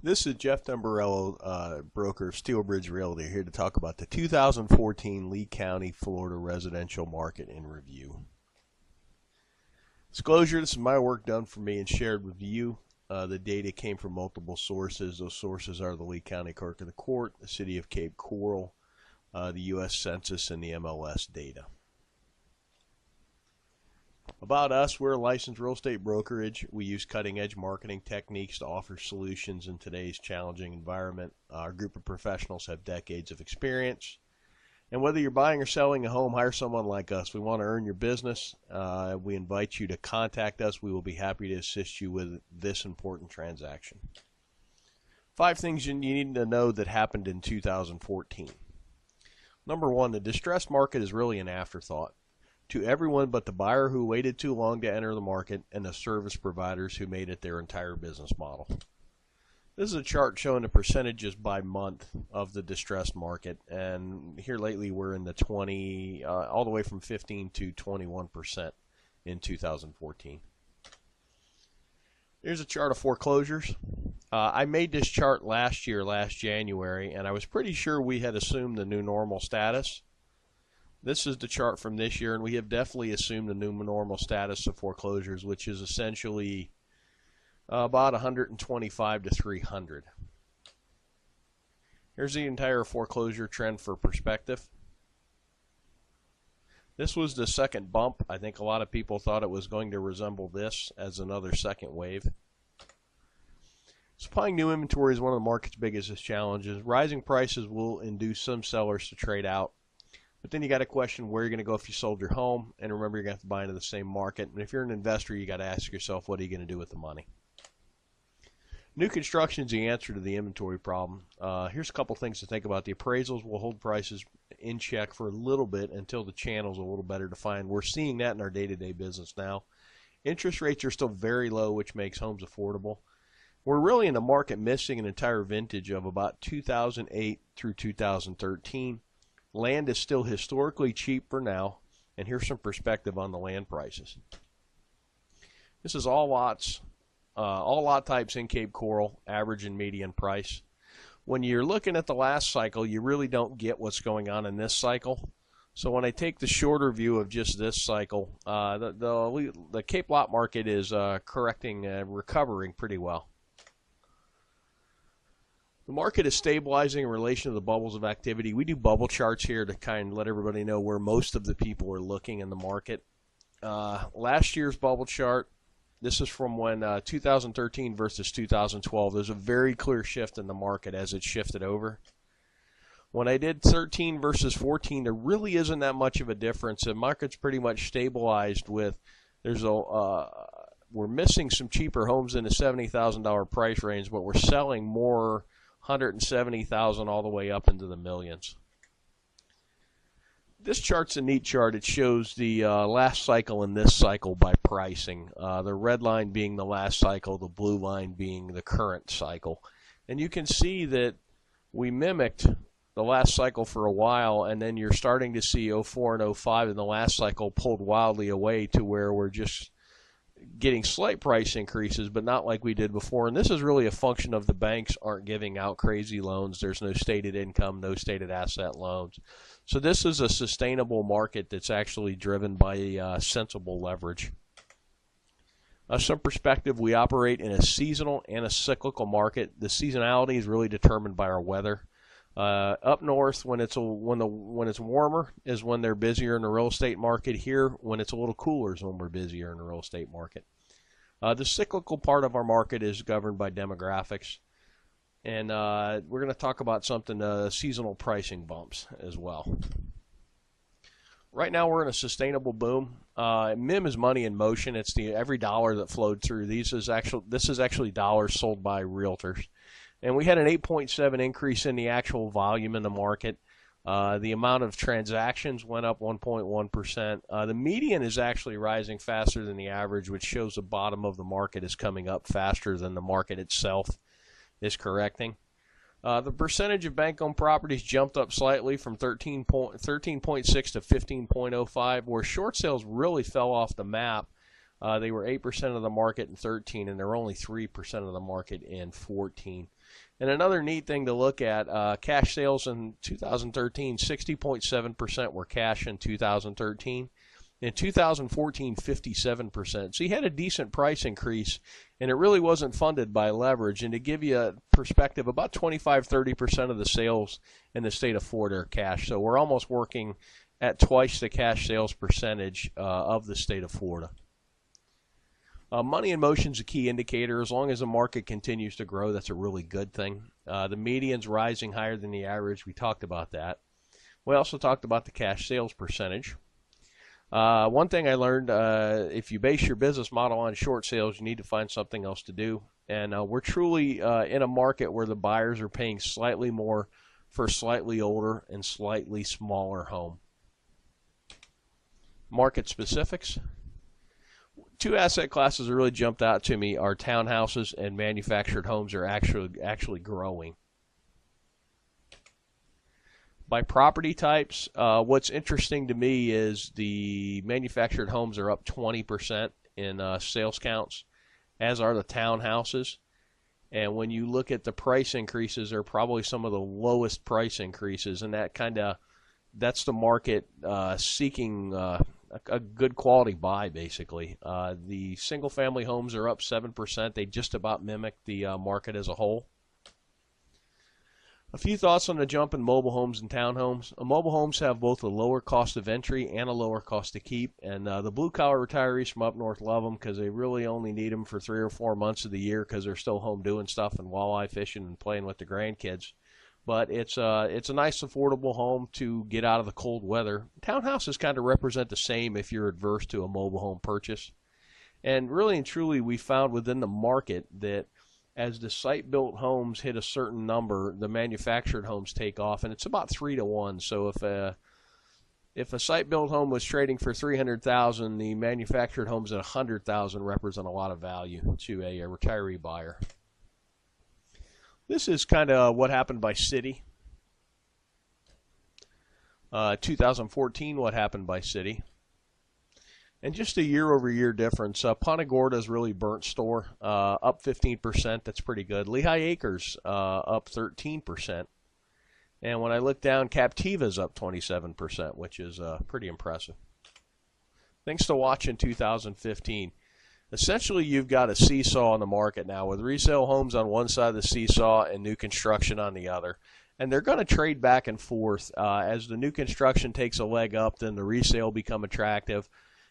This is Jeff Dumbarello, broker of Steelbridge Realty, here to talk about the 2014 Lee County, Florida residential market in review. Disclosure, this is my work done for me and shared with you. The data came from multiple sources. Those sources are the Lee County Clerk of the Court, the City of Cape Coral, the U.S. Census, and the MLS data. About us, we're a licensed real estate brokerage. We use cutting-edge marketing techniques to offer solutions in today's challenging environment. Our group of professionals have decades of experience. And whether you're buying or selling a home, hire someone like us. We want to earn your business. We invite you to contact us. We will be happy to assist you with this important transaction. 5 things you need to know that happened in 2014. Number 1, the distressed market is really an afterthought to everyone but the buyer who waited too long to enter the market and the service providers who made it their entire business model. This is a chart showing the percentages by month of the distressed market, and here lately we're in the 20, all the way from 15 to 21% in 2014. Here's a chart of foreclosures. I made this chart last January, and I was pretty sure we had assumed the new normal status. This is the chart from this year, and we have definitely assumed the new normal status of foreclosures, which is essentially about 125 to 300. Here's the entire foreclosure trend for perspective. This was the second bump. I think a lot of people thought it was going to resemble this as another second wave. Supplying new inventory is one of the market's biggest challenges. Rising prices will induce some sellers to trade out. But then you got to question where you're going to go if you sold your home, and remember you're going to have to buy into the same market. And if you're an investor, you got to ask yourself, what are you going to do with the money? New construction is the answer to the inventory problem. Here's a couple things to think about. The appraisals will hold prices in check for a little bit until the channel's a little better defined. We're seeing that in our day-to-day business now. Interest rates are still very low, which makes homes affordable. We're really in the market missing an entire vintage of about 2008 through 2013. Land is still historically cheap for now, and here's some perspective on the land prices. This is all lots, all lot types in Cape Coral, average and median price. When you're looking at the last cycle, you really don't get what's going on in this cycle. So when I take the shorter view of just this cycle, the Cape lot market is recovering pretty well. The market is stabilizing in relation to the bubbles of activity. We do bubble charts here to kind of let everybody know where most of the people are looking in the market. Last year's bubble chart, this is from when 2013 versus 2012. There's a very clear shift in the market as it shifted over. When I did 13 versus 14, there really isn't that much of a difference. The market's pretty much stabilized with, we're missing some cheaper homes in the $70,000 price range, but we're selling more 170,000 all the way up into the millions. This chart's a neat chart. It shows the last cycle and this cycle by pricing. The red line being the last cycle, the blue line being the current cycle. And you can see that we mimicked the last cycle for a while, and then you're starting to see 04 and 05 in the last cycle pulled wildly away to where we're just getting slight price increases, but not like we did before. And this is really a function of the banks aren't giving out crazy loans. There's no stated income, no stated asset loans. So this is a sustainable market that's actually driven by sensible leverage. Some perspective, we operate in a seasonal and a cyclical market. The seasonality is really determined by our weather. Up north, when it's warmer, is when they're busier in the real estate market. Here, when it's a little cooler, is when we're busier in the real estate market. The cyclical part of our market is governed by demographics, and we're going to talk about something seasonal pricing bumps as well. Right now, we're in a sustainable boom. MIM is money in motion. It's every dollar that flowed through. This is actually dollars sold by realtors. And we had an 8.7 increase in the actual volume in the market. The amount of transactions went up 1.1%. The median is actually rising faster than the average, which shows the bottom of the market is coming up faster than the market itself is correcting. The percentage of bank-owned properties jumped up slightly from 13.6 to 15.05, where short sales really fell off the map. They were 8% of the market in 13, and they're only 3% of the market in 14. And another neat thing to look at, cash sales in 2013, 60.7% were cash in 2013. In 2014, 57%. So you had a decent price increase, and it really wasn't funded by leverage. And to give you a perspective, about 25-30% of the sales in the state of Florida are cash. So we're almost working at twice the cash sales percentage of the state of Florida. Money in motion is a key indicator. As long as the market continues to grow, that's a really good thing. The median's rising higher than the average. We talked about that. We also talked about the cash sales percentage. One thing I learned, if you base your business model on short sales, you need to find something else to do. And we're truly in a market where the buyers are paying slightly more for a slightly older and slightly smaller home. Market specifics. Two asset classes that really jumped out to me are townhouses and manufactured homes are actually growing. By property types, what's interesting to me is the manufactured homes are up 20% in sales counts, as are the townhouses. And when you look at the price increases, they're probably some of the lowest price increases, and that's the market seeking a good quality buy, basically. The single-family homes are up 7%. They just about mimic the market as a whole. A few thoughts on the jump in mobile homes and townhomes. Mobile homes have both a lower cost of entry and a lower cost to keep, and the blue-collar retirees from up north love them because they really only need them for 3 or 4 months of the year because they're still home doing stuff and walleye fishing and playing with the grandkids. But it's a nice, affordable home to get out of the cold weather. Townhouses kind of represent the same if you're adverse to a mobile home purchase. And really and truly, we found within the market that as the site-built homes hit a certain number, the manufactured homes take off, and it's about 3 to 1. So if a site-built home was trading for $300,000, the manufactured homes at $100,000 represent a lot of value to a retiree buyer. This is kind of what happened by city. 2014, what happened by city. And just a year-over-year difference. Punta Gorda's really burnt store, up 15%. That's pretty good. Lehigh Acres up 13%. And when I look down, Captiva's up 27%, which is pretty impressive. Things to watch in 2015. Essentially, you've got a seesaw on the market now with resale homes on one side of the seesaw and new construction on the other. And they're going to trade back and forth. As the new construction takes a leg up, then the resale become attractive,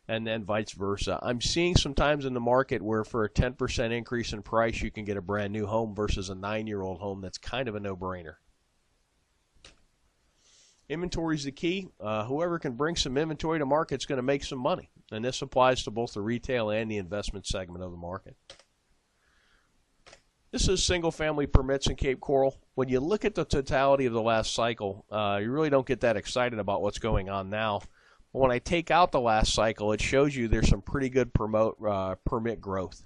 and then vice versa. I'm seeing sometimes in the market where for a 10% increase in price, you can get a brand new home versus a 9-year-old home. That's kind of a no-brainer. Inventory is the key. Whoever can bring some inventory to market is going to make some money. And this applies to both the retail and the investment segment of the market. This is single-family permits in Cape Coral. When you look at the totality of the last cycle, you really don't get that excited about what's going on now. But when I take out the last cycle, it shows you there's some pretty good permit growth.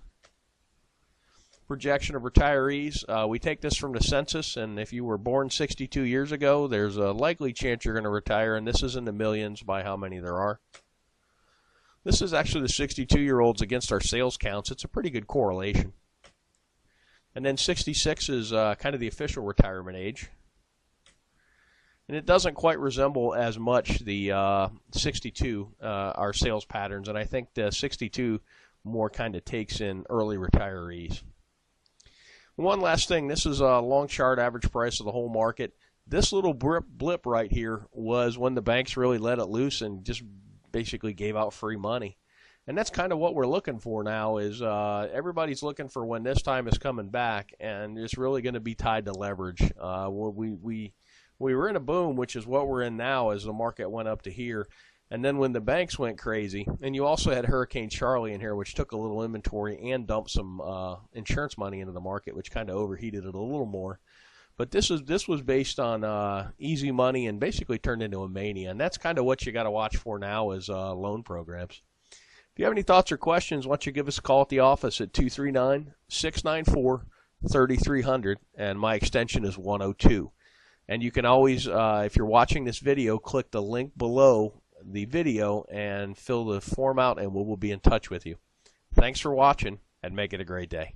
Projection of retirees. We take this from the census, and if you were born 62 years ago, there's a likely chance you're going to retire, and this is in the millions by how many there are. This is actually the 62-year-olds against our sales counts. It's a pretty good correlation. And then 66 is kind of the official retirement age. And it doesn't quite resemble as much the 62, our sales patterns, and I think the 62 more kind of takes in early retirees. One last thing, this is a long chart average price of the whole market. This little blip right here was when the banks really let it loose and just basically gave out free money. And that's kind of what we're looking for now is everybody's looking for when this time is coming back, and it's really going to be tied to leverage. We were in a boom, which is what we're in now as the market went up to here. And then when the banks went crazy, and you also had Hurricane Charlie in here, which took a little inventory and dumped some insurance money into the market, which kind of overheated it a little more. But this was based on easy money and basically turned into a mania. And that's kind of what you got to watch for now is loan programs. If you have any thoughts or questions, why don't you give us a call at the office at 239-694-3300, and my extension is 102. And you can always, if you're watching this video, click the link below the video and fill the form out, and we'll be in touch with you. Thanks for watching, and make it a great day.